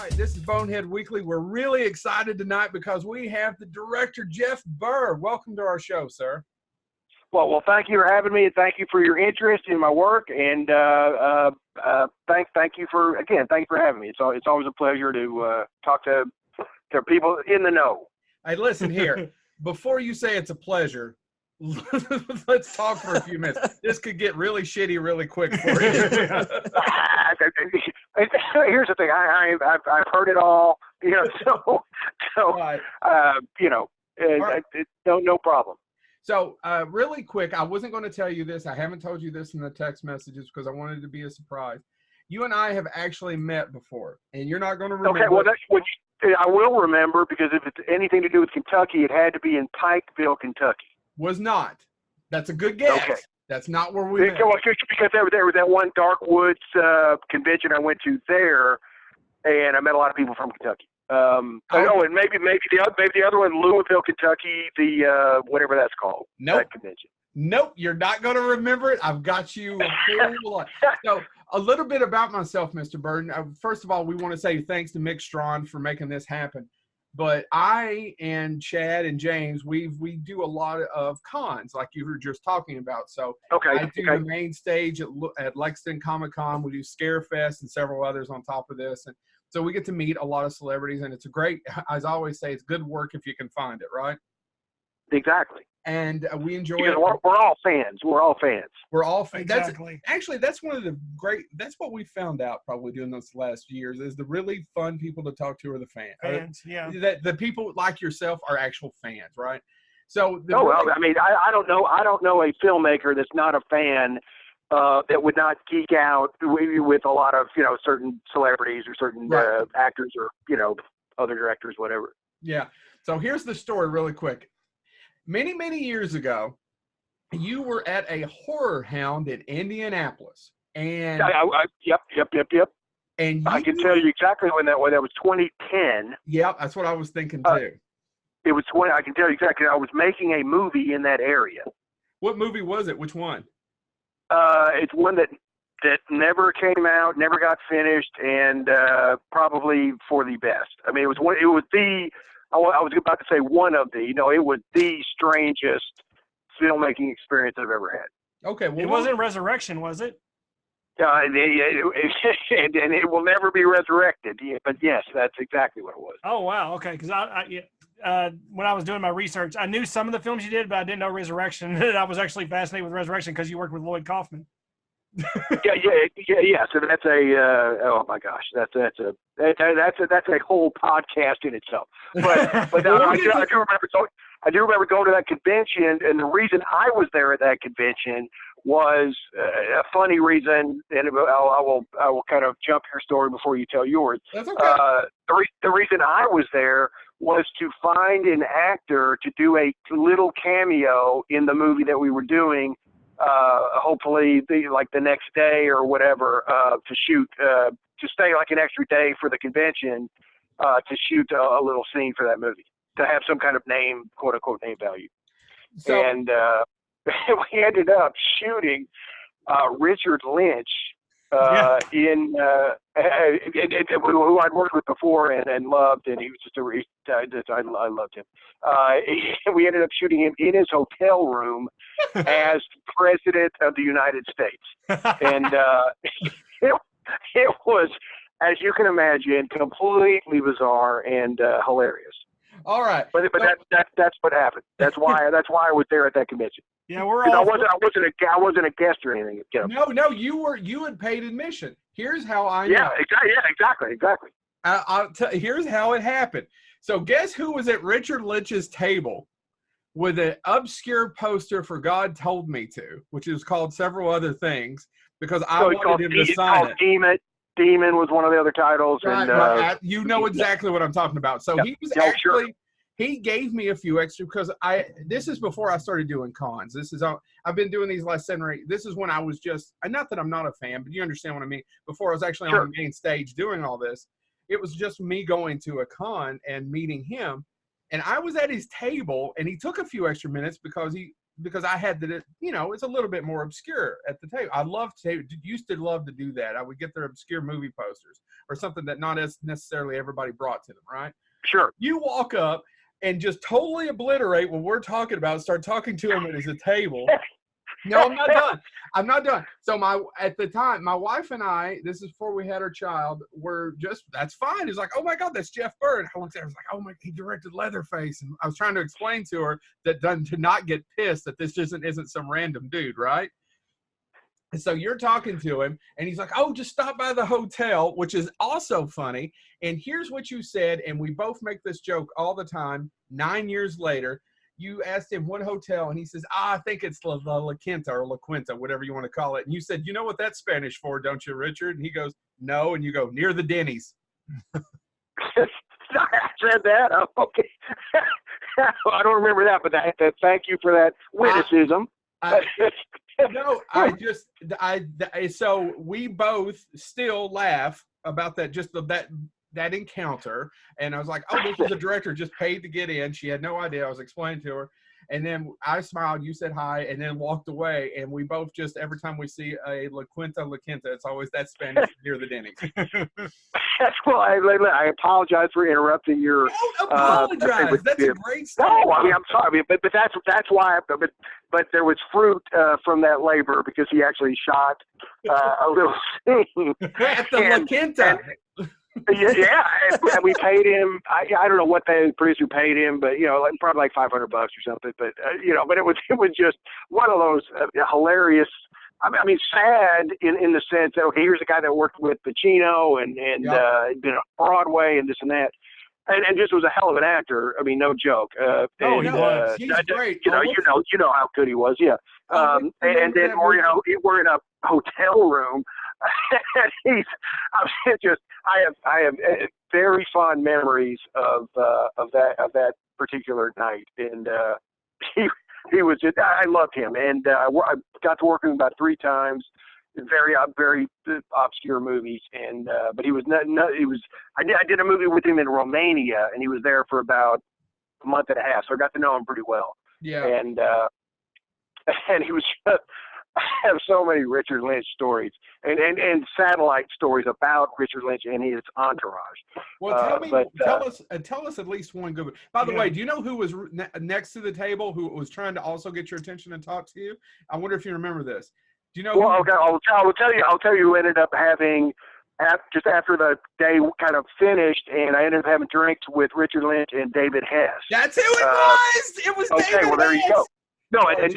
right, this is Bonehead Weekly. We're really excited tonight because we have the director, Jeff Burr. Welcome to our show, sir. Well, thank you for having me, and thank you for your interest in my work, and thank you for having me. It's always a pleasure to talk to people in the know. Hey, listen here. Before you say it's a pleasure, let's talk for a few minutes. This could get really shitty really quick for you. Here's the thing. I've heard it all. Right. No problem. So really quick, I wasn't going to tell you this. I haven't told you this in the text messages because I wanted it to be a surprise. You and I have actually met before, and you're not going to remember. Okay, well, that's what I will remember, because if it's anything to do with Kentucky, it had to be in Pikeville, Kentucky. Was not. That's a good guess. Okay. That's not where we met. Because there was that one Dark Woods convention I went to there, and I met a lot of people from Kentucky. And maybe the other one, Louisville, Kentucky, the whatever that's called. Nope. That convention. Nope, you're not going to remember it. I've got you a whole lot. So a little bit about myself, Mr. Burden. First of all, we want to say thanks to Mick Strawn for making this happen. But I and Chad and James, we do a lot of cons, like you were just talking about. So I do the main stage at Lexington Comic-Con. We do Scarefest and several others on top of this. And so we get to meet a lot of celebrities, and it's a great, as I always say, it's good work if you can find it, right? Exactly. And we enjoy because it. We're all fans. We're all fans. We're all fans. Exactly. That's one of the great, that's what we found out probably doing this last years, is the really fun people to talk to are the fans. Yeah. That the people like yourself are actual fans, right? So I mean, I don't know a filmmaker that's not a fan that would not geek out with a lot of, certain celebrities or certain actors or, other directors, whatever. Yeah. So here's the story really quick. Many, many years ago, you were at a horror hound in Indianapolis. And Yep. And I can tell you exactly when that was. That was 2010. Yep, that's what I was thinking too. It was I can tell you exactly. I was making a movie in that area. What movie was it? Which one? It's one that never came out, never got finished, and probably for the best. I mean, I was about to say one of the, it was the strangest filmmaking experience I've ever had. Okay. Well, it wasn't Resurrection, was it? And it will never be resurrected. But yes, that's exactly what it was. Oh, wow. Okay. Because when I was doing my research, I knew some of the films you did, but I didn't know Resurrection. I was actually fascinated with Resurrection because you worked with Lloyd Kaufman. Yeah. So that's oh my gosh, that's a whole podcast in itself. But I do remember going to that convention, and the reason I was there at that convention was a funny reason, and I will kind of jump your story before you tell yours. That's okay. The reason I was there was to find an actor to do a little cameo in the movie that we were doing. Hopefully the next day or whatever, to shoot, to stay like an extra day for the convention, to shoot a little scene for that movie, to have some kind of name, quote unquote, name value. So, and we ended up shooting Richard Lynch who I'd worked with before and loved, and he was just I loved him. We ended up shooting him in his hotel room as President of the United States, and it was, as you can imagine, completely bizarre and hilarious. All right, but that's what happened. That's why I was there at that convention. Yeah, I wasn't a guest or anything. No, you had paid admission. Here's how I know. Yeah, exactly. Here's how it happened. So guess who was at Richard Lynch's table with an obscure poster for God Told Me To, which is called several other things, because I wanted him to sign it. Demon was one of the other titles. Right, and you know exactly what I'm talking about. So he was actually, he gave me a few extra, because this is before I started doing cons. I've been doing these last 7 or 8. This is when I was just, not that I'm not a fan, but you understand what I mean. Before I was actually on the main stage doing all this, it was just me going to a con and meeting him. And I was at his table, and he took a few extra minutes because because I had the, it's a little bit more obscure at the table. I used to love to do that. I would get their obscure movie posters or something that not as necessarily everybody brought to them, right? Sure. You walk up and just totally obliterate what we're talking about, start talking to him at his table. No, I'm not done. I'm not done. So at the time, my wife and I, this is before we had our child, were just, that's fine. He's like, oh my God, that's Jeff Burr. And I looked at her, I was like, oh my, he directed Leatherface. And I was trying to explain to her that to not get pissed that this just isn't some random dude, right? And so you're talking to him, and he's like, oh, just stop by the hotel, which is also funny. And here's what you said, and we both make this joke all the time, 9 years later. You asked him what hotel, and he says, I think it's La Quinta or La Quinta, whatever you want to call it. And you said, you know what that's Spanish for, don't you, Richard? And he goes, no. And you go, near the Denny's. I said that? Oh, okay. I don't remember that, but thank you for that witticism. So we both still laugh about that, just that encounter. And I was like, oh, this is a director just paid to get in. She had no idea. I was explaining to her. And then I smiled, you said hi, and then walked away. And we both just, every time we see a La Quinta, it's always that Spanish near the Denny's. That's why I apologize for interrupting your. Don't apologize. That's a great story. No, I mean, I'm sorry, but that's why. But there was fruit from that labor, because he actually shot a little scene at the La Quinta. Yeah, and we paid him. I don't know what the producer paid him, but probably like $500 or something. But but it was just one of those hilarious. I mean, sad in the sense that, okay, here's a guy that worked with Pacino and been on Broadway and this and that, and just was a hell of an actor. I mean, no joke. He was. He's great. You know how good he was. Yeah. And then we're in a hotel room. And I have very fond memories of that particular night, and he was just, I loved him, and I got to work with him about 3 times, very obscure movies, and but he was I did a movie with him in Romania, and he was there for about a month and a half, so I got to know him pretty well. Yeah, and he was just. I have so many Richard Lynch stories and satellite stories about Richard Lynch and his entourage. Well, tell us at least one good one. By the way, do you know who was next to the table who was trying to also get your attention and talk to you? I wonder if you remember this. Do you know? Well, okay, I'll tell you who ended up having, just after the day kind of finished, and I ended up having drinks with Richard Lynch and David Hess. That's who it was. It was okay, David well, there Hess. You go. No, I'd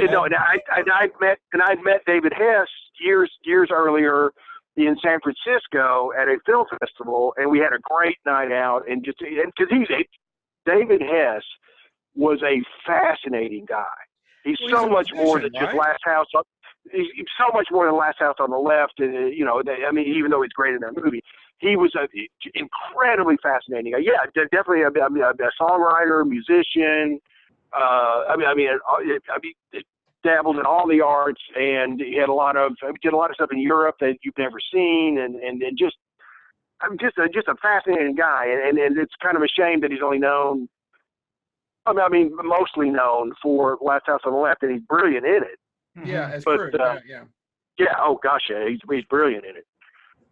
met David Hess years earlier in San Francisco at a film festival, and we had a great night out. And because David Hess was a fascinating guy. He's so much more than just Last House. He's so much more than Last House on the Left. And I mean, even though he's great in that movie, he was an incredibly fascinating guy. Yeah, definitely a songwriter, musician. It dabbled in all the arts, and he had did a lot of stuff in Europe that you've never seen, and just a fascinating guy, and it's kind of a shame that he's only known. Mostly known for Last House on the Left, and he's brilliant in it. Yeah, it's true. Yeah. Oh gosh, yeah, he's brilliant in it.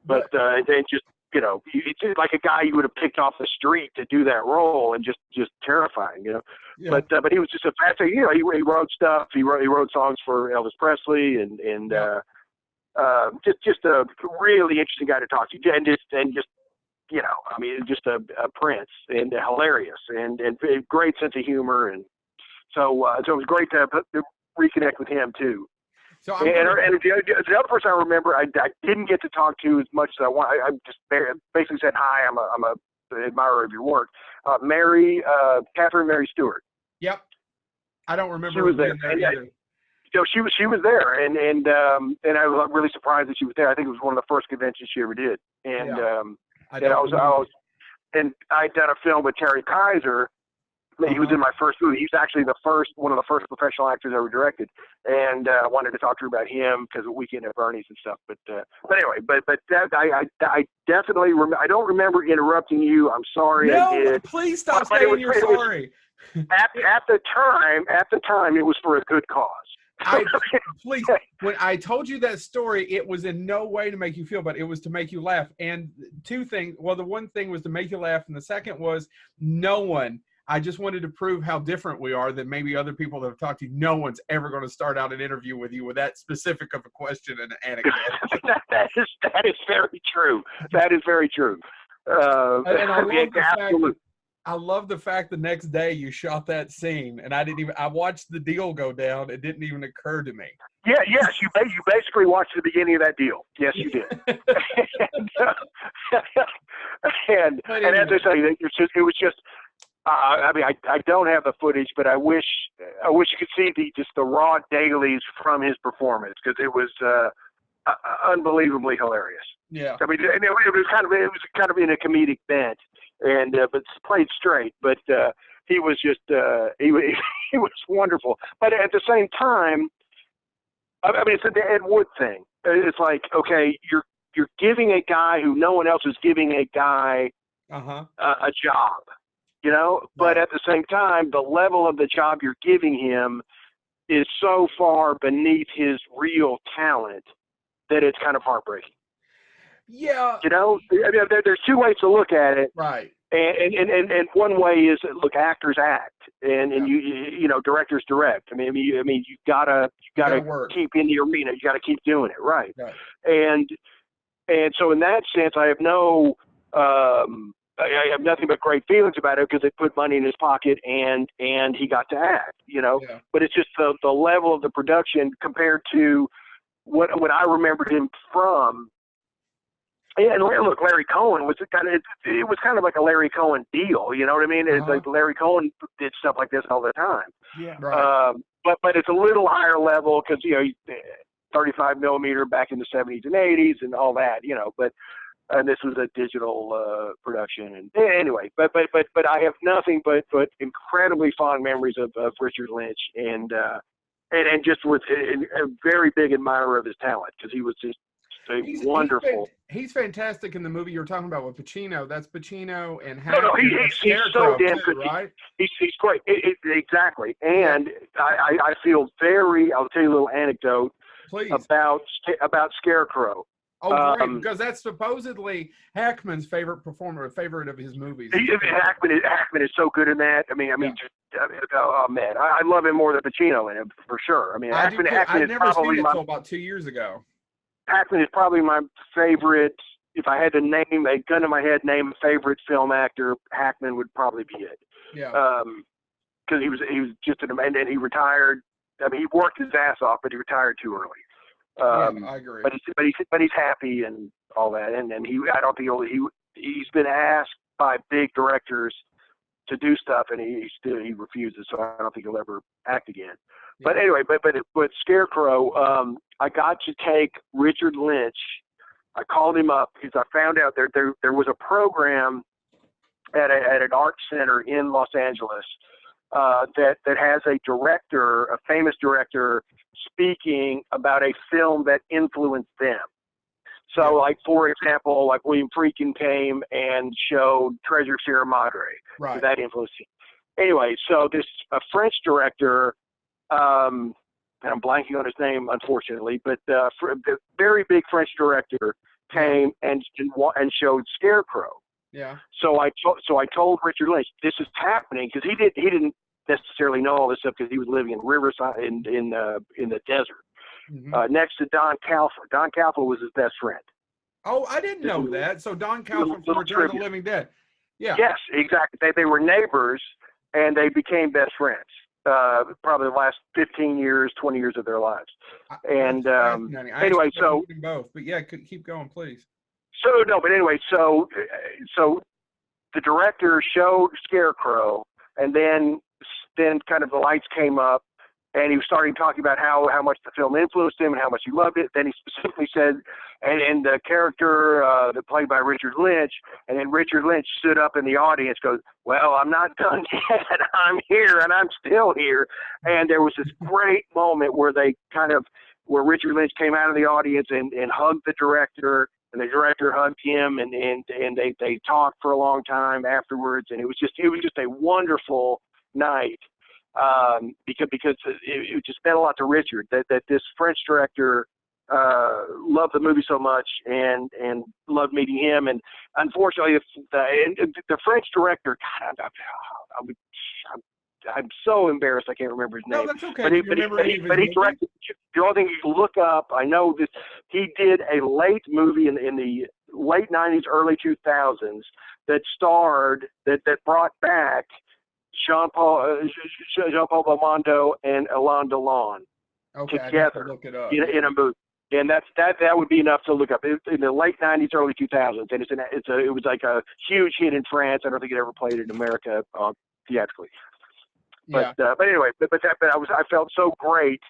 But it just. It's just like a guy you would have picked off the street to do that role, and just terrifying, Yeah. But he was just a fascinating. He wrote stuff. He wrote songs for Elvis Presley, and just a really interesting guy to talk to, and just a prince, and hilarious, and a great sense of humor, and so it was great to reconnect with him too. So the other person I remember, I didn't get to talk to as much as I want. I just basically said hi. I'm an admirer of your work. Catherine Mary Stewart. Yep. I don't remember. She was there. She was there, and I was really surprised that she was there. I think it was one of the first conventions she ever did, and I'd done a film with Terry Kaiser. He was in my first movie. He was actually one of the first professional actors I ever directed, and I wanted to talk to her about him because of Weekend at Bernie's and stuff. But anyway, I definitely remember. I don't remember interrupting you. I'm sorry. No, I did. Please stop saying you're sorry. At the time, it was for a good cause. Please, when I told you that story, it was in no way to make you feel bad. It was to make you laugh. And two things. Well, the one thing was to make you laugh, and the second was I just wanted to prove how different we are than maybe other people that have talked to you. No one's ever going to start out an interview with you with that specific of a question and an anecdote. that is very true. That is very true. And I love the fact the next day you shot that scene, and I watched the deal go down. It didn't even occur to me. Yeah, yes, you basically watched the beginning of that deal. Yes, you did. and as I say, it was just. I don't have the footage, but I wish you could see the raw dailies from his performance, because it was unbelievably hilarious. Yeah. I mean, it was kind of in a comedic bent, and but played straight. But he was just he was wonderful. But at the same time, I mean, it's the Ed Wood thing. It's like, okay, you're giving a guy who no one else is giving a guy a job. You know, but at the same time, the level of the job you're giving him is so far beneath his real talent that it's kind of heartbreaking. Yeah. You know, I mean, there's two ways to look at it. Right. And one way is, look, actors act, and you know, directors direct. I mean, you gotta keep in the arena. You gotta keep doing it, right? And so in that sense, I have I have nothing but great feelings about it, because they put money in his pocket and he got to act, you know. Yeah. But it's just the level of the production compared to what I remembered him from. And look, Larry Cohen was kind of like a Larry Cohen deal, you know what I mean? It's like Larry Cohen did stuff like this all the time. Yeah. Right. But it's a little higher level, because, you know, 35 millimeter back in the 70s and 80s and all that, you know. And this was a digital production, and anyway, but I have nothing but incredibly fond memories of Richard Lynch, and just was a very big admirer of his talent, because he was just wonderful. He's fantastic in the movie you're talking about with Pacino. That's Pacino and he's so damn good, right? He's great, exactly. And I feel I'll tell you a little anecdote. Please. about Scarecrow. Oh, great, because that's supposedly Hackman's favorite of his movies. Hackman is so good in that. I mean, oh man, I love him more than Pacino in it, for sure. I mean, Hackman is probably until about 2 years ago. Hackman is probably my favorite. If I had to name a gun in my head, name a favorite film actor, Hackman would probably be it. Yeah. Because he was just and then he retired. I mean, he worked his ass off, but he retired too early. I agree. But he's happy and all that, and I don't think he's been asked by big directors to do stuff, and he refuses. So I don't think he'll ever act again. Yeah. But anyway, but Scarecrow, I got to take Richard Lynch. I called him up because I found out there was a program at an art center in Los Angeles that has a famous director, speaking about a film that influenced them. So, like, for example, like William Friedkin came and showed Treasure of Sierra Madre. Right. That influenced him. Anyway, so a French director, and I'm blanking on his name, unfortunately, but a very big French director came and showed Scarecrow. Yeah. So I told Richard Lynch, this is happening, because he didn't necessarily know all this stuff, because he was living in Riverside in the desert, next to Don Calfa. Don Calfa was his best friend. Oh, I didn't know that. So Don Calfa from Return of the Living Dead. Yeah. Yes, exactly. They were neighbors, and they became best friends. Probably the last 15 years, 20 years of their lives. And anyway, so both. But yeah, keep going, please. So the director showed Scarecrow, and then kind of the lights came up, and he was starting talking about how much the film influenced him and how much he loved it. Then he specifically said, and the character that played by Richard Lynch, and then Richard Lynch stood up in the audience, goes, "Well, I'm not done yet. I'm here, and I'm still here." And there was this great moment where Richard Lynch came out of the audience and hugged the director, and the director hugged him, and they talked for a long time afterwards, and it was just a wonderful night, because it just meant a lot to Richard that this French director loved the movie so much and loved meeting him. And unfortunately, the French director, God, I'm so embarrassed I can't remember his name. No, that's okay. But he directed. The only thing you can look up, I know this, he did a late movie in the late 90s, early 2000s that brought back Jean-Paul Belmondo and Alain Delon together look it up. in a movie. And that would be enough to look up. In the late 90s, early 2000s, and it was like a huge hit in France. I don't think it ever played in America theatrically. Yeah. But anyway, I felt so great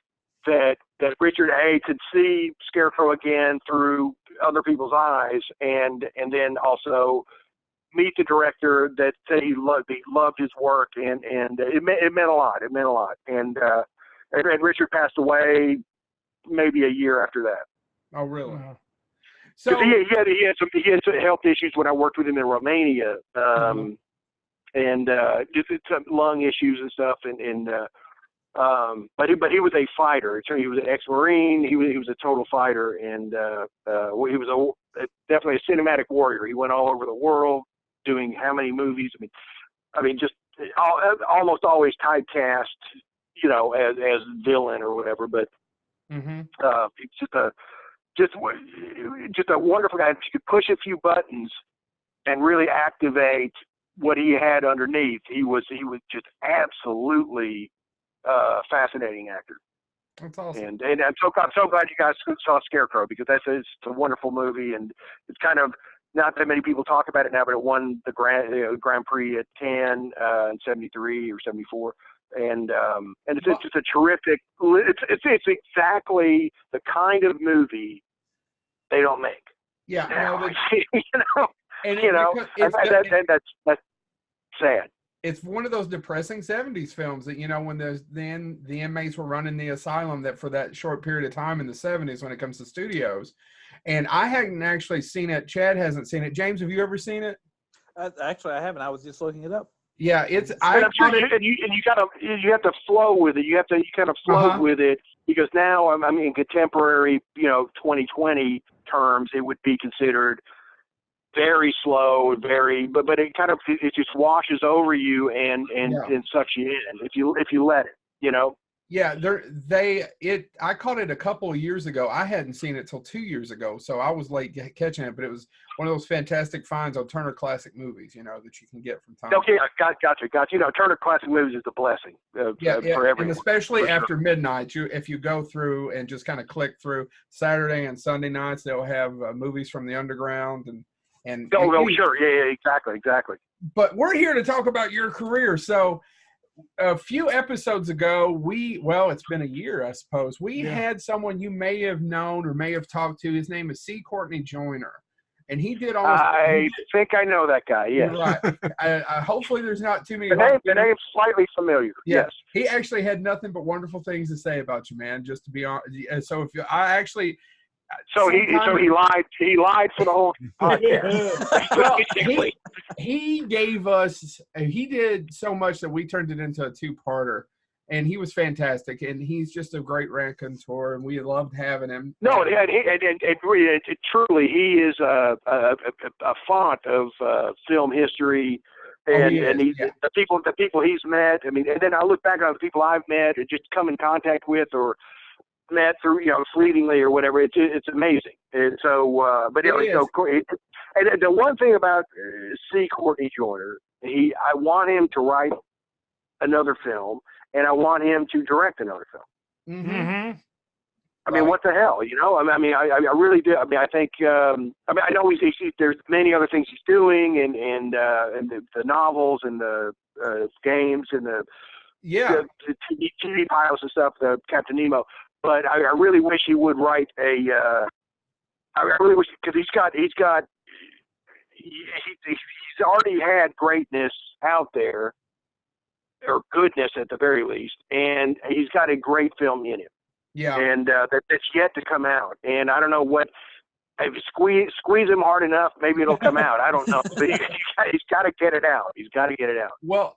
that Richard A could see Scarecrow again through other people's eyes, and then also meet the director that said he loved his work, and it meant a lot. It meant a lot. And Richard passed away maybe a year after that. Oh, really? So he had some health issues when I worked with him in Romania, and just some lung issues and stuff. But he was a fighter. He was an ex-Marine. He was a total fighter, and he was definitely a cinematic warrior. He went all over the world doing how many movies? I mean, just almost always typecast, as villain or whatever. But it's just a wonderful guy. He could push a few buttons and really activate what he had underneath. He was just absolutely fascinating actor. That's awesome. And I'm so glad you guys saw Scarecrow, because it's a wonderful movie, and it's kind of not that many people talk about it now, but it won the Grand Prix at Cannes in '73 or '74. And it's just a terrific. It's exactly the kind of movie they don't make. Yeah, now. And that's sad. It's one of those depressing '70s films that, when the inmates were running the asylum, that for that short period of time in the '70s when it comes to studios. And I hadn't actually seen it. Chad hasn't seen it. James, have you ever seen it? Actually, I haven't. I was just looking it up. Yeah, you have to flow with it. You kind of flow with it, because now in contemporary 2020 terms, it would be considered very slow, but it just washes over you and sucks you in if you let it. Yeah, I caught it a couple of years ago. I hadn't seen it till 2 years ago, so I was late catching it. But it was one of those fantastic finds on Turner Classic Movies, that you can get from time. Okay, gotcha. Turner Classic Movies is a blessing for everyone. And especially after midnight, if you go through and just kind of click through Saturday and Sunday nights, they'll have movies from the underground sure, yeah, exactly. But we're here to talk about your career, so. A few episodes ago, it's been a year, I suppose. We had someone you may have known or may have talked to. His name is C. Courtney Joyner, and he did almost. I think I know that guy. Yes. Right. Hopefully, there's not too many. The name's slightly familiar. Yeah. Yes. He actually had nothing but wonderful things to say about you, man. Just to be honest. So So he lied. He lied for the whole podcast. He gave us. He did so much that we turned it into a two-parter, and he was fantastic. And he's just a great raconteur, and we loved having him. No, truly, he is a font of film history, and the people he's met. And then I look back on the people I've met and just come in contact with or met through fleetingly or whatever. It's amazing. And so and the one thing about C. Courtney Joyner, I want him to write another film, and I want him to direct another film. Mm-hmm. What the hell, I really do. I think I know there's many other things he's doing, and the novels and the games and the TV pilots and stuff, the Captain Nemo. But I really wish he would write I really wish, because he's already had greatness out there, or goodness at the very least, and he's got a great film in him. Yeah. And that's yet to come out. And I don't know what if you squeeze him hard enough, maybe it'll come out. I don't know. But he's got to get it out. He's got to get it out. Well,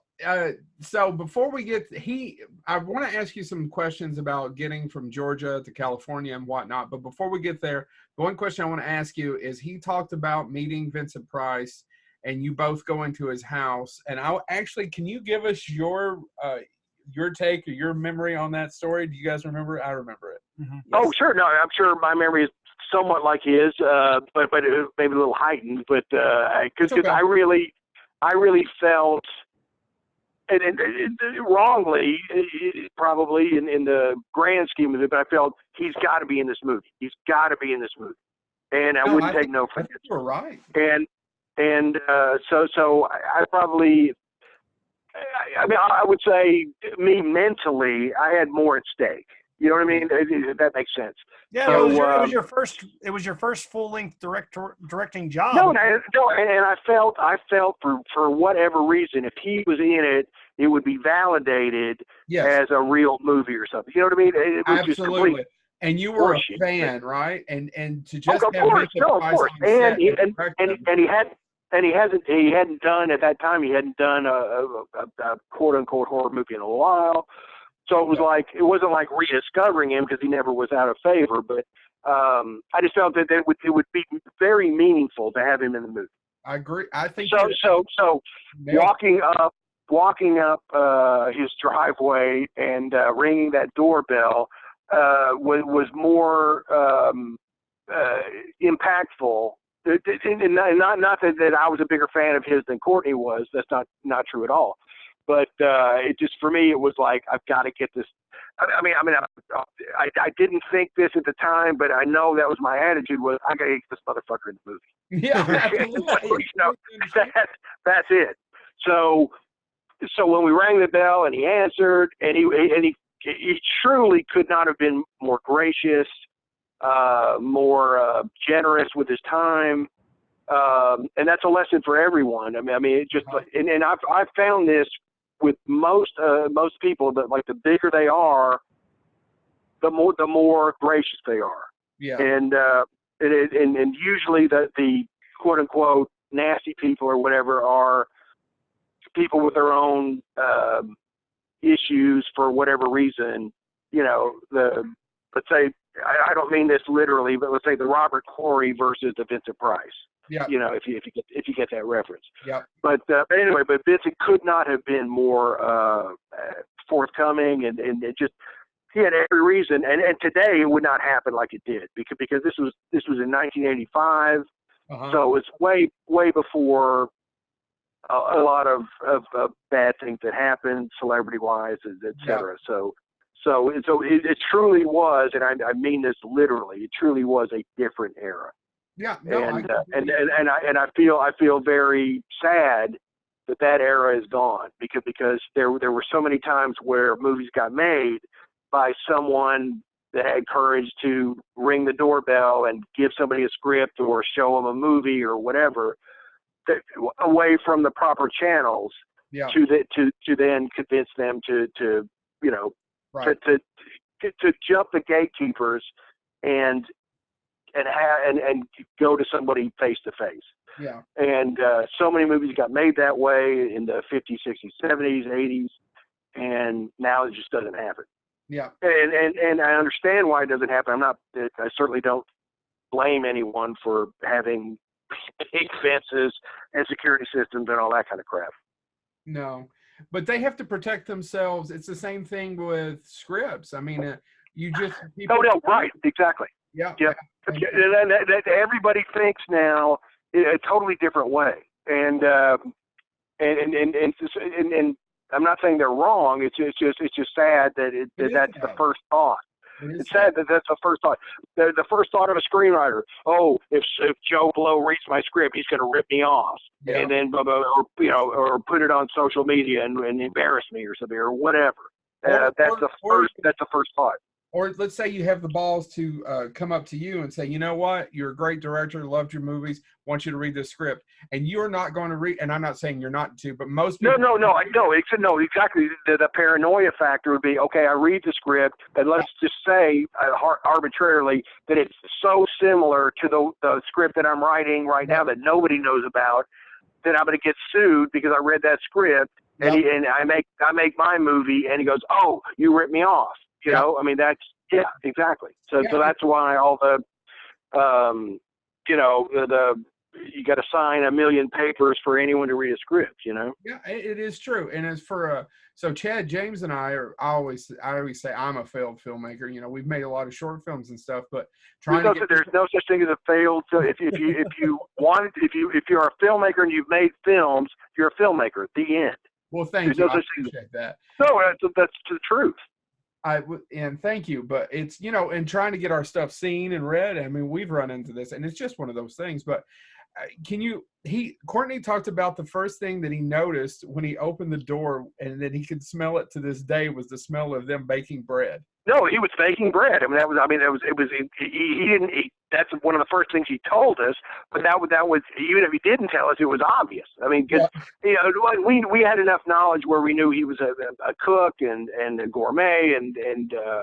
so before we get, I want to ask you some questions about getting from Georgia to California and whatnot. But before we get there, the one question I want to ask you is, he talked about meeting Vincent Price and you both going to his house. And can you give us your take or your memory on that story? Do you guys remember it? I remember it. Mm-hmm. Oh, Yes. sure. No, I'm sure my memory is somewhat like his, but it was maybe a little heightened. But because okay. I really felt, and wrongly, probably in the grand scheme of it, but I felt he's got to be in this movie. He's got to be in this movie, and I wouldn't take no for an answer. You're right. And so I probably. I mean, I would say, me mentally, I had more at stake. You know what I mean? That makes sense. Yeah, So, it was your first full length directing job. No, and I felt for whatever reason, if he was in it, it would be validated as a real movie or something. You know what I mean? It was Absolutely. just complete. And you were bullshit. A fan, right? And to just of have course, Vincent Price on set and he hadn't done at that time. He hadn't done a quote unquote horror movie in a while. So it was like, it wasn't like rediscovering him because he never was out of favor. But I just felt that it would be very meaningful to have him in the movie. I agree. I think so. Walking up his driveway and ringing that doorbell was more impactful. And not that I was a bigger fan of his than Courtney was. That's not true at all. But it just, for me, it was like, I've got to get this. I mean, I didn't think this at the time, but I know that was my attitude, was I got to get this motherfucker in the movie. Yeah, absolutely. That's it. So when we rang the bell and he answered, and he truly could not have been more gracious, more generous with his time, and that's a lesson for everyone. I mean, it just, and I've found this with most people, that like the bigger they are, the more gracious they are. Yeah. And usually the quote unquote nasty people or whatever are people with their own issues for whatever reason. You know, let's say, I don't mean this literally, but let's say the Robert Corey versus the Vincent Price. Yeah. You know, if you get that reference. Yeah. But anyway, Vincent could not have been more forthcoming, and it just, he had every reason. And today it would not happen like it did, because this was in 1985, so it was way before a lot of bad things that happened, celebrity wise, et cetera. Yeah. So it truly was, and I mean this literally, it truly was a different era. Yeah, no, and I feel very sad that era is gone, because there were so many times where movies got made by someone that had courage to ring the doorbell and give somebody a script or show them a movie or whatever, that, away from the proper channels, to then convince them to you know, right, to jump the gatekeepers and go to somebody face to face. Yeah. And so many movies got made that way in the 50s, 60s, 70s, 80s, and now it just doesn't happen. Yeah. And I understand why it doesn't happen. I certainly don't blame anyone for having big fences and security systems and all that kind of crap. No, but they have to protect themselves. It's the same thing with scripts. I mean, people. Oh no, right, exactly. Yeah. Yeah. Everybody thinks now in a totally different way, and I'm not saying they're wrong. It's just sad that that's the first thought. It's sad that that's the first thought. The first thought of a screenwriter: oh, if Joe Blow reads my script, he's going to rip me off, and then or put it on social media and embarrass me or something or whatever. That's the first thought. Or let's say you have the balls to come up to you and say, you know what, you're a great director, loved your movies, want you to read this script, and you're not going to read. And I'm not saying you're not to, but most people. No, exactly. The paranoia factor would be, okay, I read the script, and let's just say arbitrarily that it's so similar to the script that I'm writing right now that nobody knows about, that I'm going to get sued because I read that script, and I make my movie, and he goes, oh, you ripped me off. You know, I mean, that's, exactly. So that's why all the, you got to sign 1 million papers for anyone to read a script, you know? Yeah, it is true. And as for, so Chad, James and I always say I'm a failed filmmaker. You know, we've made a lot of short films and stuff, but there's no such thing as a failed. So if you're a filmmaker and you've made films, you're a filmmaker at the end. Well, thank you. I appreciate that. No, that's the truth. And thank you, but it's, you know, and trying to get our stuff seen and read. I mean, we've run into this, and it's just one of those things. But Courtney talked about the first thing that he noticed when he opened the door, and that he could smell it to this day, was the smell of them baking bread. No, he was baking bread. I mean, that's one of the first things he told us, but that was, even if he didn't tell us, it was obvious. I mean, cause, you know, we had enough knowledge where we knew he was a cook and a gourmet and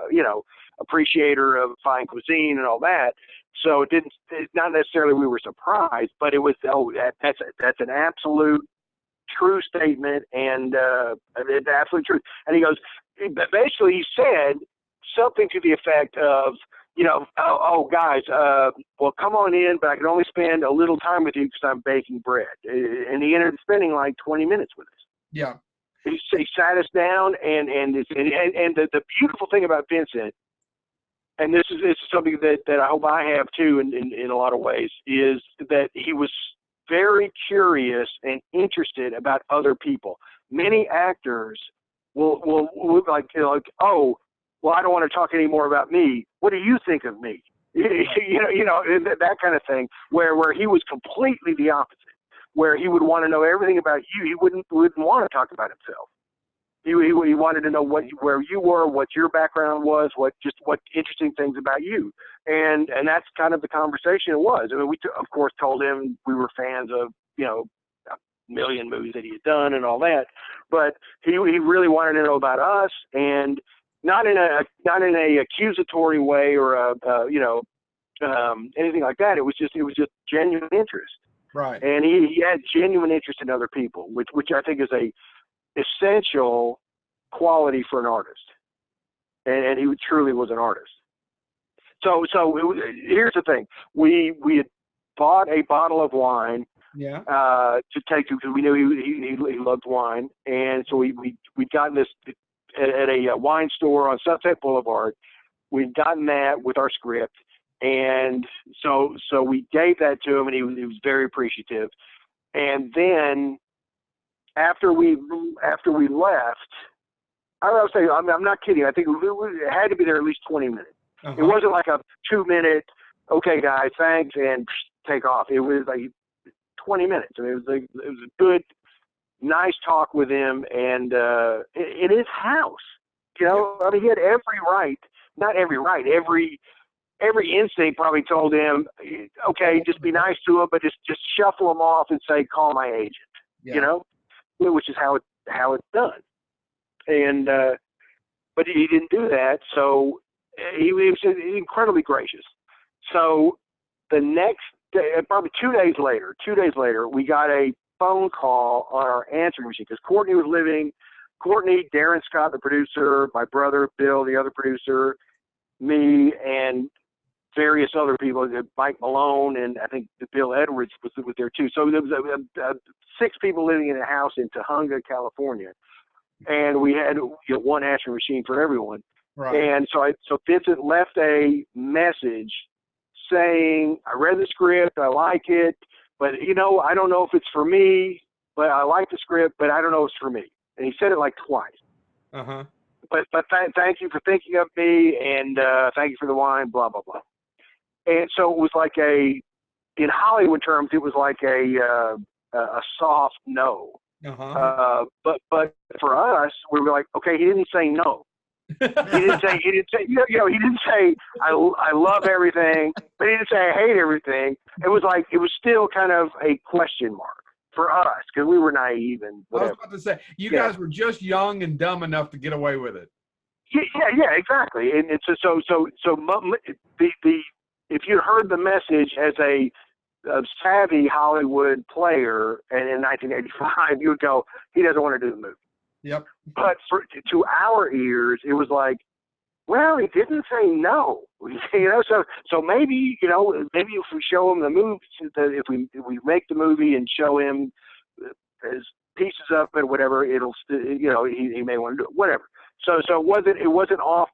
you know, appreciator of fine cuisine and all that. So it's not necessarily we were surprised, but it was, that's an absolute true statement, and it's absolute truth. And he goes, basically he said something to the effect of, you know, guys, well, come on in, but I can only spend a little time with you because I'm baking bread. And he ended up spending like 20 minutes with us. Yeah. He sat us down, and the beautiful thing about Vincent, and this is something that I hope I have too in a lot of ways, is that he was very curious and interested about other people. Many actors will like, oh, well, I don't want to talk any more about me. What do you think of me? You know, that kind of thing, where he was completely the opposite, where he would want to know everything about you. He wouldn't want to talk about himself. He wanted to know where you were, what your background was, what interesting things about you. And that's kind of the conversation it was. I mean, we of course told him we were fans of, you know, 1 million movies that he had done and all that, but he really wanted to know about us, and not in a accusatory way or anything like that. It was just genuine interest. Right. And he had genuine interest in other people, which I think is a essential quality for an artist. And he truly was an artist. So here's the thing: we had bought a bottle of wine. Yeah. To take to, because we knew he loved wine, and so we'd gotten this at a wine store on Sunset Boulevard. We'd gotten that with our script, and so we gave that to him, and he was very appreciative. And then after we left, I would say, I'm not kidding. I think it had to be there at least 20 minutes. Uh-huh. It wasn't like a 2-minute, okay, guys, thanks, and take off. It was like 20 minutes. I mean, it was a good, nice talk with him, and in his house, you know. I mean, he had every instinct probably told him, okay, just be nice to him, but just shuffle him off and say, call my agent, you know, which is how it's done. And but he didn't do that, so he was incredibly gracious. So the next day, probably 2 days later, we got a phone call on our answering machine, because Courtney, Darren Scott, the producer, my brother Bill, the other producer, me, and various other people, Mike Malone, and I think Bill Edwards was there too. So there was 6 people living in a house in Tujunga, California, and we had one answering machine for everyone. Right. And so Vincent left a message saying, I read the script, I like it, but I don't know if it's for me, but I like the script, but I don't know if it's for me. And he said it like twice. Uh-huh. But thank you for thinking of me, and thank you for the wine, blah, blah, blah. And so it was like in Hollywood terms, it was like a soft no. Uh-huh. But for us, we were like, okay, he didn't say no. He didn't say I love everything, but he didn't say I hate everything. It was still kind of a question mark for us because we were naive and whatever. I was about to say, you guys were just young and dumb enough to get away with it. Yeah, exactly. And it's if you heard the message as a savvy Hollywood player, and in 1985, you would go, he doesn't want to do the movie. Yep. But to our ears, it was like, well, he didn't say no. So maybe if we show him the movie, if we make the movie and show him as pieces of it, whatever, it'll he may want to do it, whatever. So it wasn't off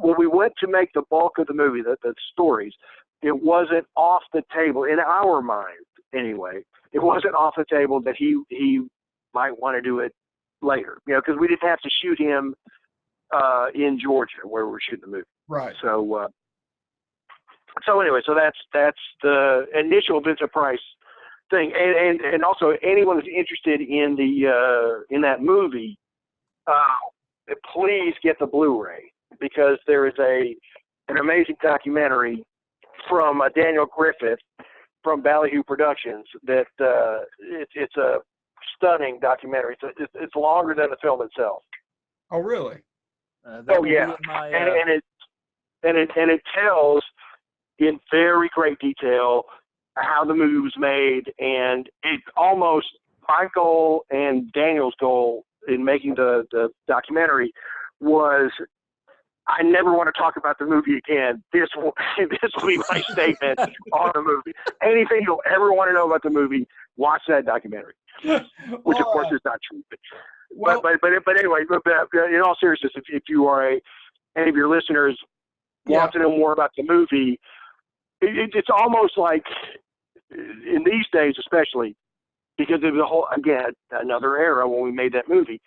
when we went to make the bulk of the movie, the stories. It wasn't off the table in our minds anyway. It wasn't off the table that he might want to do it later, because we didn't have to shoot him in Georgia where we're shooting the movie. Right. So anyway, so that's the initial Vincent Price thing, and also anyone that's interested in in that movie, please get the Blu-ray, because there is an amazing documentary from Daniel Griffith from Ballyhoo Productions that it's a stunning documentary. It's longer than the film itself. Oh, really? Yeah, and it tells in very great detail how the movie was made, and it's almost my goal and Daniel's goal in making the documentary was, I never want to talk about the movie again. This will be my statement on the movie. Anything you'll ever want to know about the movie, watch that documentary. Which of course is not true. But anyway, in all seriousness, if you are any of your listeners want to know more about the movie, it's almost like in these days, especially because of the whole, again, another era when we made that movie.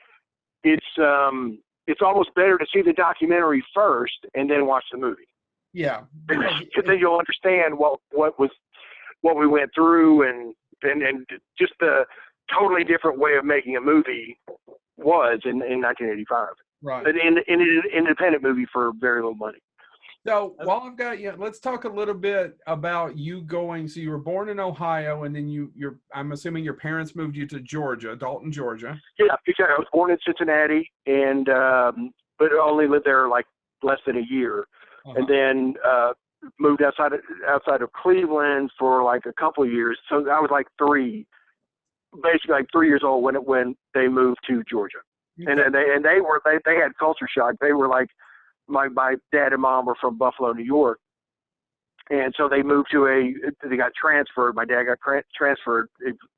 It's almost better to see the documentary first and then watch the movie. Yeah, because then you'll understand what we went through and just the totally different way of making a movie was in 1985. Right. In an independent movie for very little money. So while I've got you, let's talk a little bit about you going. So you were born in Ohio, and then I'm assuming your parents moved you to Georgia, Dalton, Georgia. Yeah, exactly. I was born in Cincinnati, and but only lived there like less than a year, and then moved outside of Cleveland for like a couple of years. So I was like basically like 3 years old when they moved to Georgia, okay. And they had culture shock. They were like, my dad and mom were from Buffalo, New York, and so they moved they got transferred. My dad got transferred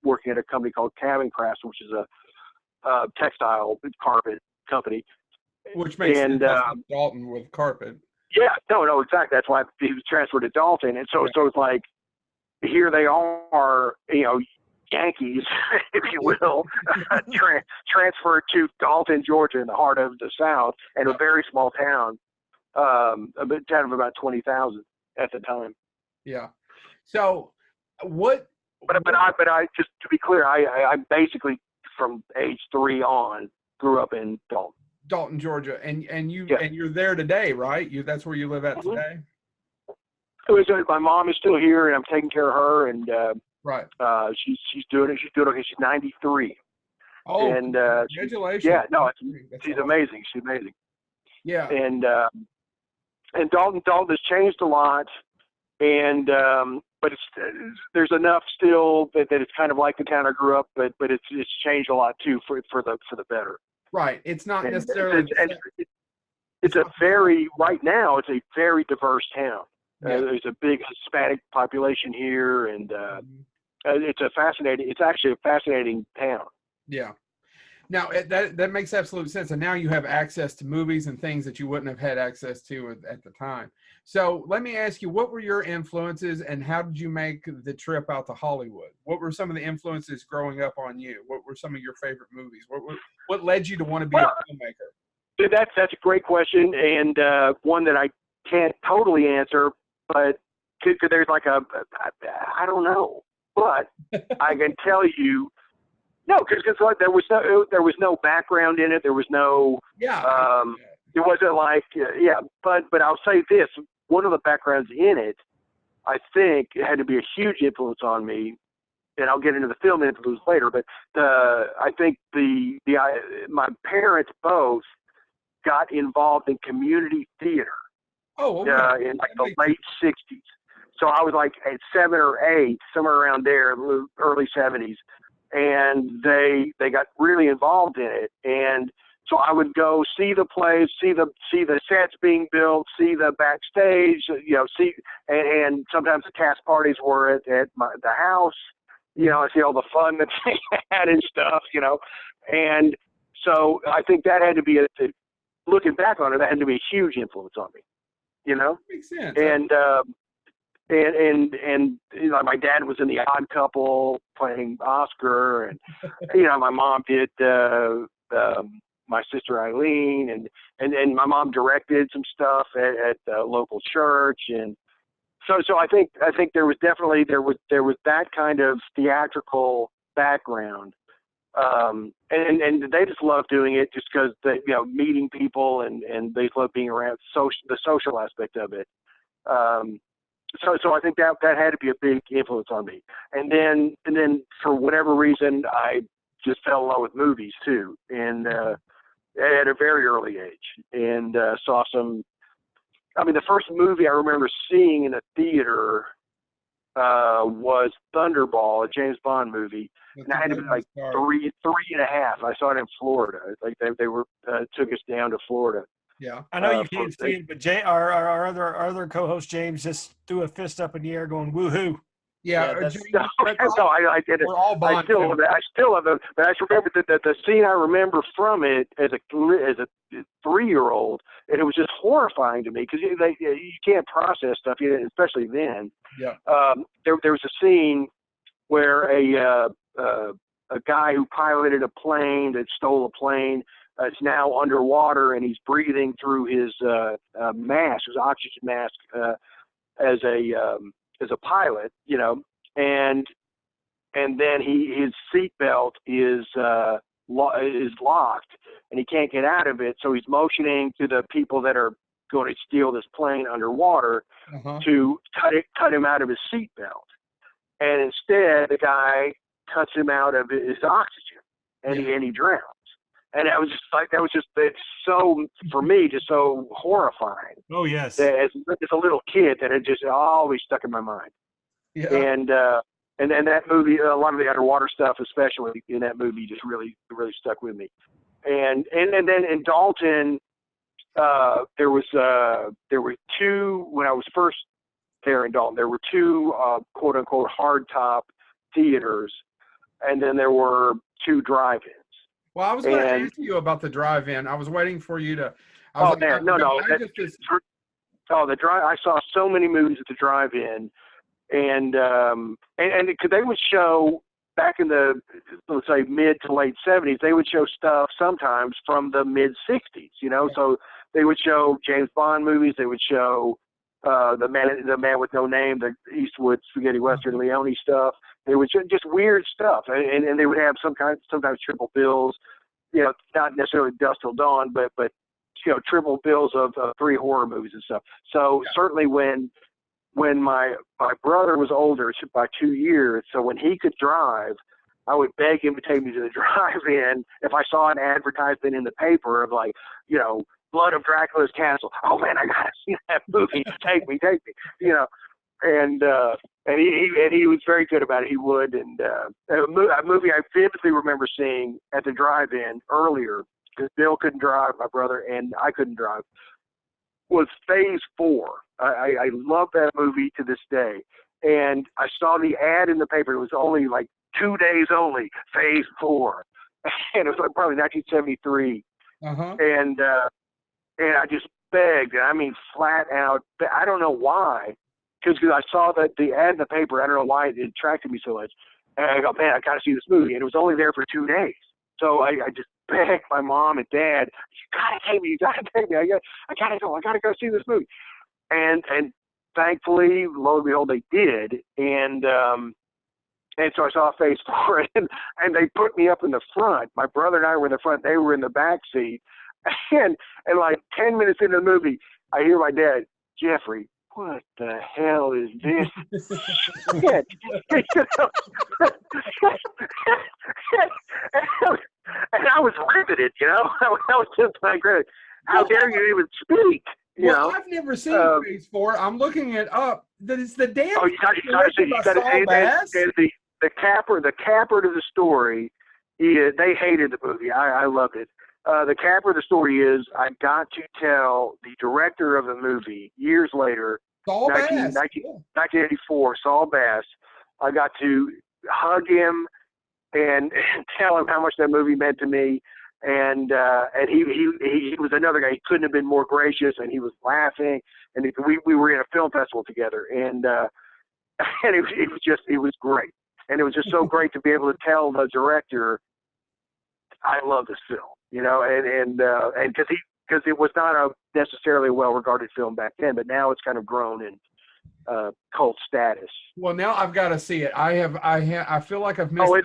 working at a company called Cabin Crafts, which is a textile carpet company. Which makes sense, Dalton with carpet. Yeah, no, exactly. That's why he was transferred to Dalton, and so it's like here they are, Yankees, if you will, transferred to Dalton, Georgia, in the heart of the South, and a very small town, a town of about 20,000 at the time. Yeah. So, what? But I just to be clear, I basically from age 3 on grew up in Dalton, Georgia, and you're there today, right? That's where you live at today. My mom is still here, and I'm taking care of her, and. Right. She's doing it. She's doing okay. She's 93. Oh, and congratulations! She's amazing. She's amazing. Yeah. And Dalton has changed a lot, and but there's enough still that it's kind of like the town I grew up, but it's changed a lot too for the better. Right. It's not necessarily. It's a very diverse town. There's a big Hispanic population here, and it's actually a fascinating town. Yeah. Now that makes absolute sense, and now you have access to movies and things that you wouldn't have had access to at the time. So let me ask you, what were your influences, and how did you make the trip out to Hollywood? What were some of the influences growing up on you? What were some of your favorite movies? What led you to want to be a filmmaker? That's a great question, and one that I can't totally answer. But there's like I don't know, but I can tell you, no, because there was no background in it. There was no, It wasn't like, but I'll say this, one of the backgrounds in it, I think it had to be a huge influence on me, and I'll get into the film influence later, but I think my parents both got involved in community theater in like the late 60s. So I was like at 7 or 8, somewhere around there, early 70s, and they got really involved in it. And so I would go see the plays, see the sets being built, see the backstage, and sometimes the cast parties were at the house. I see all the fun that they had and stuff, And so I think that had to be looking back on it, that had to be a huge influence on me, Makes sense. And my dad was in The Odd Couple playing Oscar, and my mom did my sister Eileen, and my mom directed some stuff at the local church, and so I think there was definitely there was that kind of theatrical background, and they just love doing it just because they meeting people and they love being around the social aspect of it. So I think that had to be a big influence on me, and then for whatever reason I just fell in love with movies too, and at a very early age, and saw some. I mean, the first movie I remember seeing in a theater was Thunderball, a James Bond movie, and I had to be like 3 and a half. I saw it in Florida. Like they were took us down to Florida. Yeah, I know you can't see it, but our other co-host James just threw a fist up in the air, going "woohoo!" Yeah, I did it. We're all Bond. I still love it. But I just remember the scene I remember from it as a 3-year-old, and it was just horrifying to me because you can't process stuff, especially then. Yeah. There was a scene where a guy who piloted a plane that stole a plane is now underwater, and he's breathing through his mask, his oxygen mask, as a pilot, and then his seatbelt is locked, and he can't get out of it. So he's motioning to the people that are going to steal this plane underwater to cut him out of his seatbelt. And instead, the guy cuts him out of his oxygen, and he drowns. And it's so, for me, just so horrifying. Oh, yes. As a little kid, that it just always stuck in my mind. Yeah. And that movie, a lot of the underwater stuff, especially in that movie, just really, really stuck with me. And then in Dalton, there were 2, when I was first there in Dalton, there were 2 quote unquote hardtop theaters, and then there were 2 drive-ins. Well, I was going to ask you about the drive-in. I was waiting for you to. The drive. I saw so many movies at the drive-in, and because they would show back in the, let's say, mid to late 70s, they would show stuff sometimes from the mid 60s. So they would show James Bond movies. They would show the man with no name, the Eastwood Spaghetti Western Leone stuff. They would show just weird stuff, and they would have sometimes triple bills, not necessarily Dusk Till Dawn, but triple bills of 3 horror movies and stuff. So certainly when my brother was older by 2 years, so when he could drive, I would beg him to take me to the drive-in if I saw an advertisement in the paper of like, Blood of Dracula's Castle. Oh man, I gotta see that movie. Take me. And he was very good about it. He would, and a movie I vividly remember seeing at the drive-in earlier, because Bill couldn't drive, my brother, and I couldn't drive, was Phase 4. I love that movie to this day. And I saw the ad in the paper. It was only like 2 days only, Phase 4. And it was like probably 1973. And I just begged, and I mean flat out, I don't know why, because I saw the ad in the paper. I don't know why it attracted me so much. And I go, man, I got to see this movie. And it was only there for 2 days. So I just begged my mom and dad, you got to take me. I got to go see this movie. And thankfully, lo and behold, they did. And so I saw Phase 4, and they put me up in the front. My brother and I were in the front. They were in the back seat. And like 10 minutes into the movie, I hear my dad, Jeffrey, what the hell is this shit? And I was riveted, you know. I was just like, how dare you even speak? You know? I've never seen Phase 4. I'm looking it up. That it's the damn. Oh, you got to see. You got to see the capper to the story. They hated the movie. I loved it. The capper of the story is I got to tell the director of the movie years later, 1984, Saul Bass. I got to hug him and tell him how much that movie meant to me. And he was another guy. He couldn't have been more gracious, and he was laughing. And we were in a film festival together, and it was great. And it was just so great to be able to tell the director, I love this film, you know, and because it was not necessarily a well-regarded film back then, but now it's kind of grown in cult status. Well, now I've got to see it. I feel like I've missed. Oh,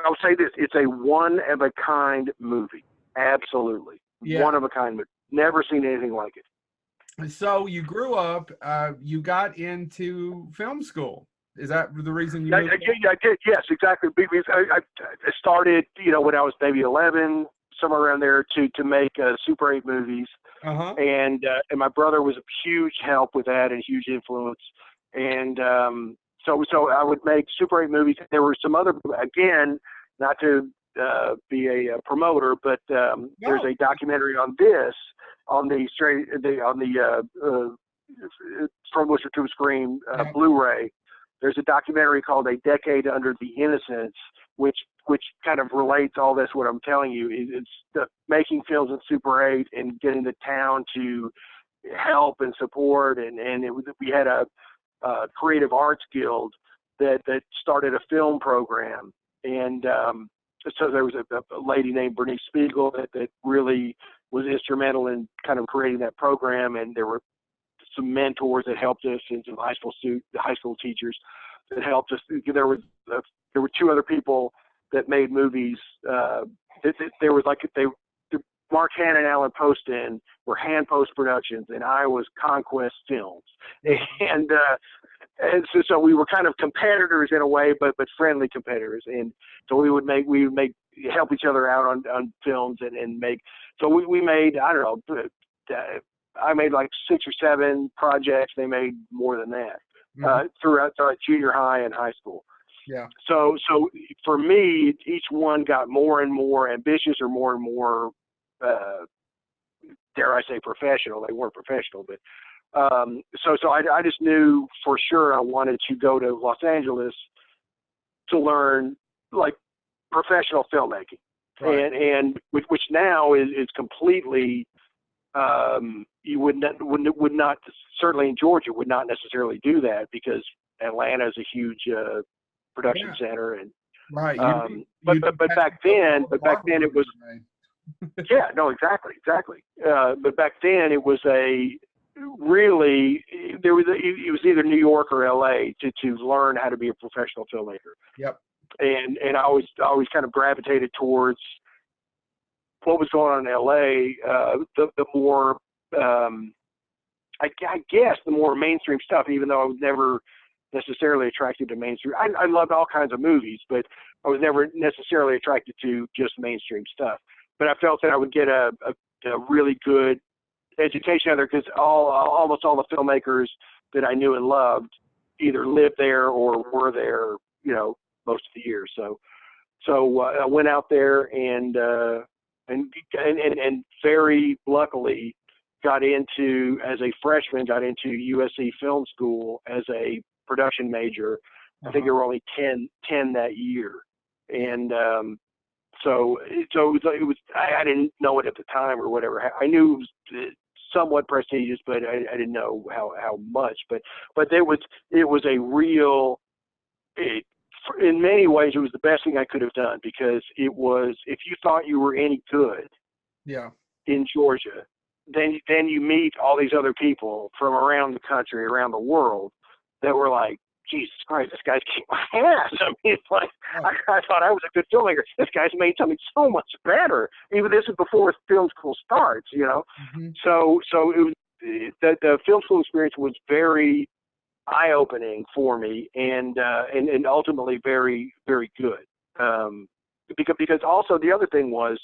I'll say this: it's a one-of-a-kind movie. Absolutely, one-of-a-kind movie. Never seen anything like it. So you grew up. You got into film school. Is that the reason you? I did. Yes, exactly. Because I started, you know, when I was maybe 11, somewhere around there, to make Super 8 movies. Uh-huh. And my brother was a huge help with that and a huge influence. And so I would make Super 8 movies. There were some other, again, not to be a promoter, but there's a documentary on this on the From Whisper to Scream Blu-ray. There's a documentary called A Decade Under the Innocents, which kind of relates all this, what I'm telling you. It's the making films in Super 8 and getting the town to help and support. And we had a creative arts guild that started a film program. And so there was a lady named Bernice Spiegel that really was instrumental in kind of creating that program. And there were some mentors that helped us, and some high school teachers that helped us. There were two other people that made movies. There was Mark Hanna and Alan Poston were Hand Post Productions, and I was Conquest Films, and so we were kind of competitors in a way, but friendly competitors. And so we would help each other out on films and make. So we made, I don't know. I made like 6 or 7 projects. They made more than that throughout junior high and high school. Yeah. So for me, each one got more and more ambitious, or more and more, dare I say, professional. They weren't professional, but so I just knew for sure I wanted to go to Los Angeles to learn like professional filmmaking, right. and which now is completely. You would not certainly in Georgia would not necessarily do that, because Atlanta is a huge production center, and right. But back then it was exactly. But back then it was it was either New York or LA to learn how to be a professional filmmaker. Yep. And I always kind of gravitated towards what was going on in LA, the more, I guess, the more mainstream stuff, even though I was never necessarily attracted to mainstream. I loved all kinds of movies, but I was never necessarily attracted to just mainstream stuff. But I felt that I would get a really good education out there, because almost all the filmmakers that I knew and loved either lived there or were there, you know, most of the year. So I went out there and very luckily got into, as a freshman, USC Film School as a production major. I think there were only 10 that year. And so it was I didn't know it at the time or whatever. I knew it was somewhat prestigious, but I didn't know how much. But it was a real, in many ways, it was the best thing I could have done, because it was, if you thought you were any good in Georgia, then you meet all these other people from around the country, around the world, that were like Jesus Christ, this guy's kicked my ass. I mean, it's like, I thought I was a good filmmaker. This guy's made something so much better. Even this is before film school starts, you know. Mm-hmm. So it was, the film school experience was very eye-opening for me, and ultimately very, very good. Because also the other thing was,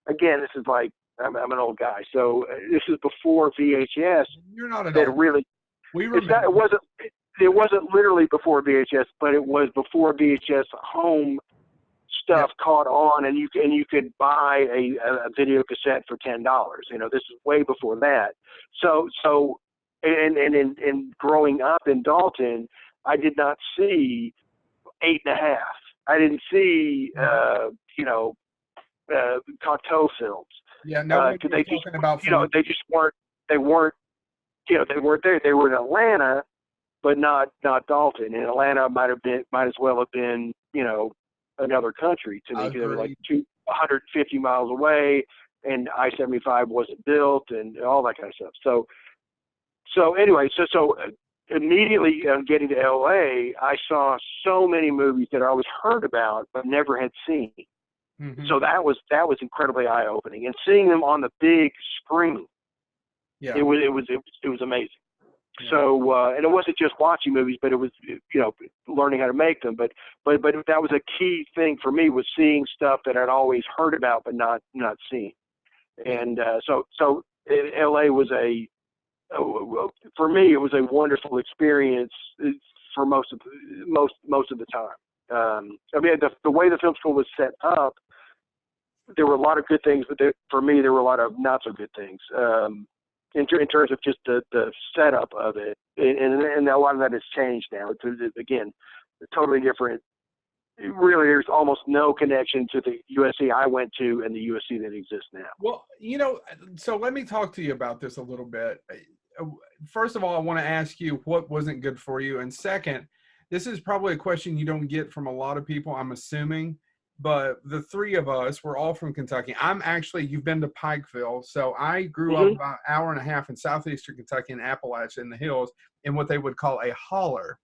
again, this is like, I'm an old guy, so this is before VHS. You're not an that old. really. We remember. It wasn't literally before VHS, but it was before VHS home stuff caught on, and you could buy a video cassette for $10. You know, this is way before that. So and growing up in Dalton, I did not see 8.5. I didn't see Cocteau films. Yeah, no, they just, talking about they just weren't. They weren't there. They were in Atlanta, but not Dalton. And Atlanta might as well have been, another country to me, because they were like 150 miles away, and I-75 wasn't built, and all that kind of stuff. So anyway, so immediately getting to LA, I saw so many movies that I always heard about but never had seen. Mm-hmm. So that was incredibly eye-opening, and seeing them on the big screen, it was amazing. Yeah. So and it wasn't just watching movies, but it was learning how to make them. But that was a key thing for me, was seeing stuff that I'd always heard about but not seen. And so LA was for me, it was a wonderful experience for most of the time. I mean, the way the film school was set up, there were a lot of good things, but for me, there were a lot of not so good things in terms of just the setup of it. And a lot of that has changed now. It's again, totally different. Really, there's almost no connection to the USC I went to and the USC that exists now. Well, so let me talk to you about this a little bit. First of all, I want to ask you what wasn't good for you. And second, this is probably a question you don't get from a lot of people, I'm assuming, but the three of us, we're all from Kentucky. You've been to Pikeville. So I grew up about an hour and a half in southeastern Kentucky in Appalachia in the hills in what they would call a holler.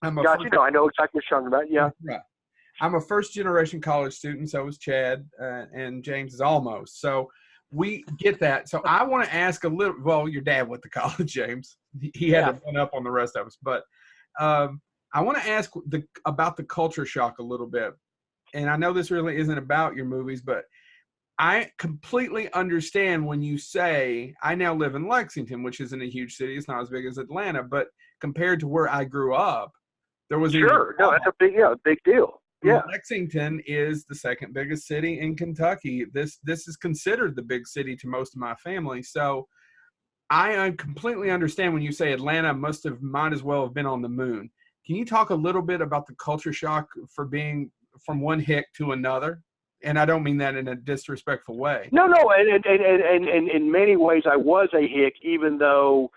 I know exactly what you're talking about. Yeah. Right. I'm a first-generation college student, so is Chad, and James is almost. So we get that. So I want to ask a little. Well, your dad went to college, James. He had to run up on the rest of us. But I want to ask about the culture shock a little bit. And I know this really isn't about your movies, but I completely understand when you say, I now live in Lexington, which isn't a huge city. It's not as big as Atlanta, but compared to where I grew up, there was that's a big deal. Yeah. Lexington is the second biggest city in Kentucky. This is considered the big city to most of my family. So I completely understand when you say Atlanta might as well have been on the moon. Can you talk a little bit about the culture shock for being from one hick to another? And I don't mean that in a disrespectful way. No, and in many ways I was a hick, even though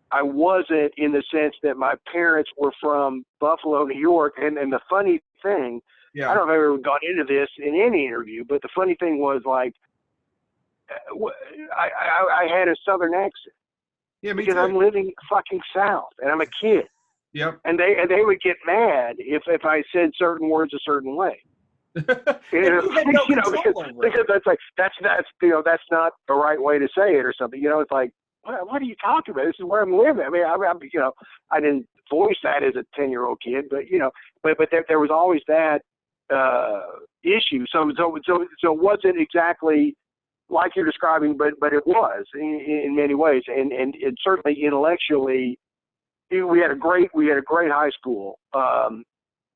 I wasn't, in the sense that my parents were from Buffalo, New York. And the funny thing, I don't know if I've ever gone into this in any interview, but the funny thing was, like, I had a Southern accent. Yeah, me because too. I'm living fucking South, and I'm a kid. Yep. And they would get mad if I said certain words a certain way. Because that's like that's not the right way to say it or something. It's like, what are you talking about? This is where I'm living. I mean, I didn't voice that as a 10-year-old kid, but there was always that issue. So it wasn't exactly like you're describing, but it was in many ways, and certainly intellectually, we had a great high school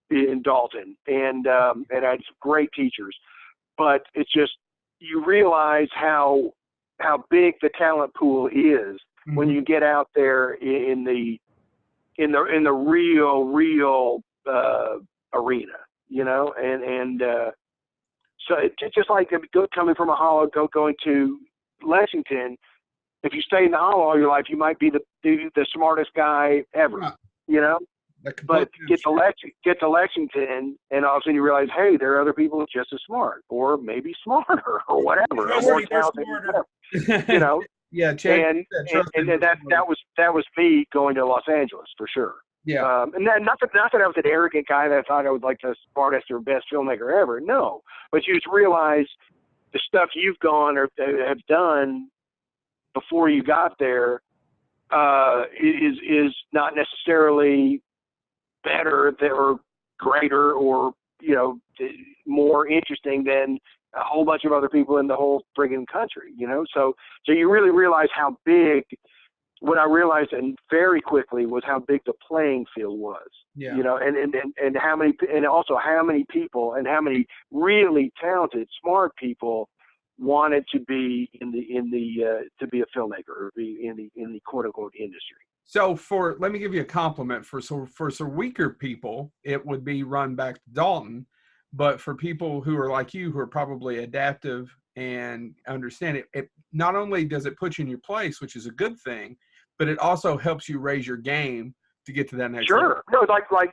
in Dalton, and I had some great teachers, but it's just, you realize how big the talent pool is when you get out there in the real arena, and so it's just like coming from a hollow, going to Lexington. If you stay in the hollow all your life, you might be the smartest guy ever, But get to Lexington, and all of a sudden you realize, hey, there are other people just as smart, or maybe smarter, or whatever, or more talented. Yeah, and that was me going to Los Angeles for sure. Yeah. And not that I was an arrogant guy that thought I was like the smartest or best filmmaker ever. No, but you just realize the stuff you've gone or have done before you got there is not necessarily better or greater or more interesting than a whole bunch of other people in the whole friggin' country. So you really realize how big. What I realized, and very quickly, was how big the playing field was. Yeah. And how many, and also how many people, and how many really talented, smart people wanted to be to be a filmmaker or be in the quote unquote industry. So let me give you a compliment for weaker people, it would be run back to Dalton, but for people who are like you, who are probably adaptive and understand it, it not only does it put you in your place, which is a good thing, but it also helps you raise your game to get to that next level. Sure. No,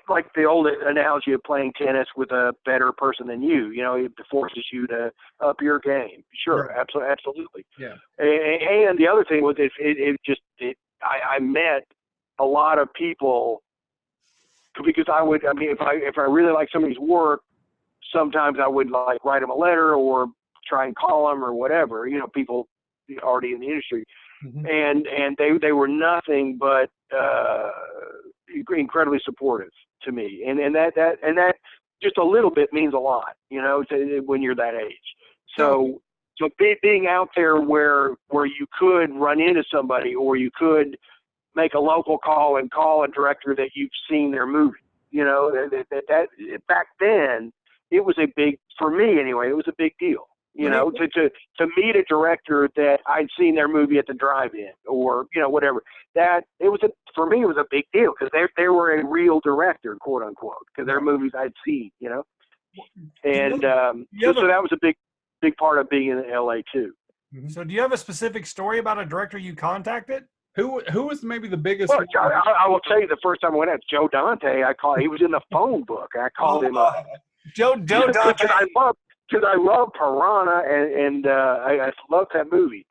like the old analogy of playing tennis with a better person than you. It forces you to up your game. Sure, Right. Absolutely. Yeah. And the other thing was I met a lot of people because if I really like somebody's work, sometimes I would like write them a letter or try and call them or whatever. People already in the industry. Mm-hmm. And they were nothing but incredibly supportive to me, and that just a little bit means a lot, when you're that age. So being out there where you could run into somebody, or you could make a local call and call a director that you've seen their movie, that back then it was for me anyway, it was a big deal. To meet a director that I'd seen their movie at the drive-in or, whatever, for me, it was a big deal because they were a real director, quote unquote, because their movies I'd seen, and so that was a big part of being in LA too. So do you have a specific story about a director you contacted? Who was maybe the biggest? Well, I will tell you, the first time I went out, Joe Dante, he was in the phone book. I called him up. Joe Dante. Because I love Piranha, and I loved that movie.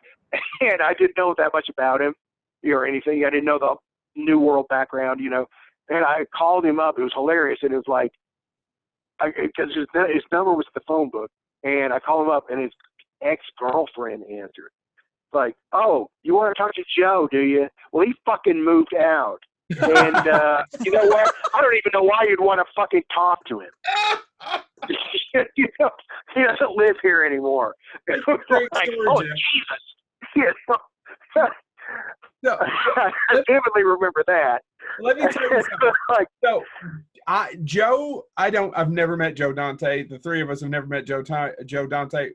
And I didn't know that much about him or anything. I didn't know the New World background, And I called him up. It was hilarious. And it was like, because his number was in the phone book. And I called him up, and his ex-girlfriend answered. Like, oh, you want to talk to Joe, do you? Well, he fucking moved out. And you know what? I don't even know why you'd want to fucking talk to him. He doesn't live here anymore. Great like, story, oh, Jeff. Jesus. I vividly remember that. Let me tell you something. I've never met Joe Dante. The three of us have never met Joe Dante.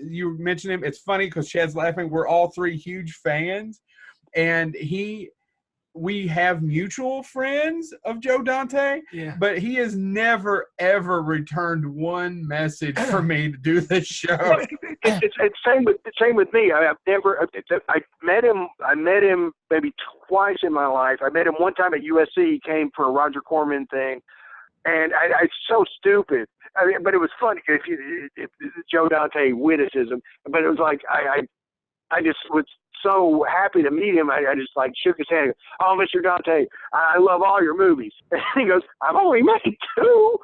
You mentioned him. It's funny because Chad's laughing. We're all three huge fans, and we have mutual friends of Joe Dante, but he has never, ever returned one message for me to do this show. It's same with me. I met him maybe twice in my life. I met him one time at USC. He came for a Roger Corman thing, and it's so stupid. But it was funny if Joe Dante witticism. But it was like I just was so happy to meet him. I just like shook his hand. Oh, Mr. Dante, I love all your movies. And he goes, I've only made 2.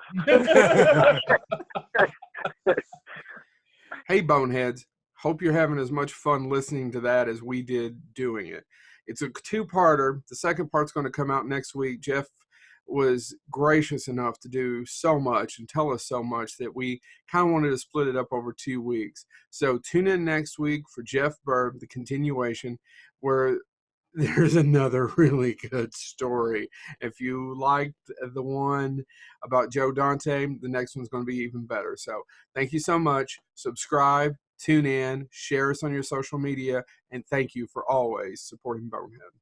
Hey, boneheads. Hope you're having as much fun listening to that as we did doing it. It's a 2-parter. The second part's going to come out next week. Jeff was gracious enough to do so much and tell us so much that we kind of wanted to split it up over 2 weeks. So tune in next week for Jeff Burr, the continuation, where there's another really good story. If you liked the one about Joe Dante, the next one's going to be even better. So thank you so much. Subscribe, tune in, share us on your social media, and thank you for always supporting Bonehead.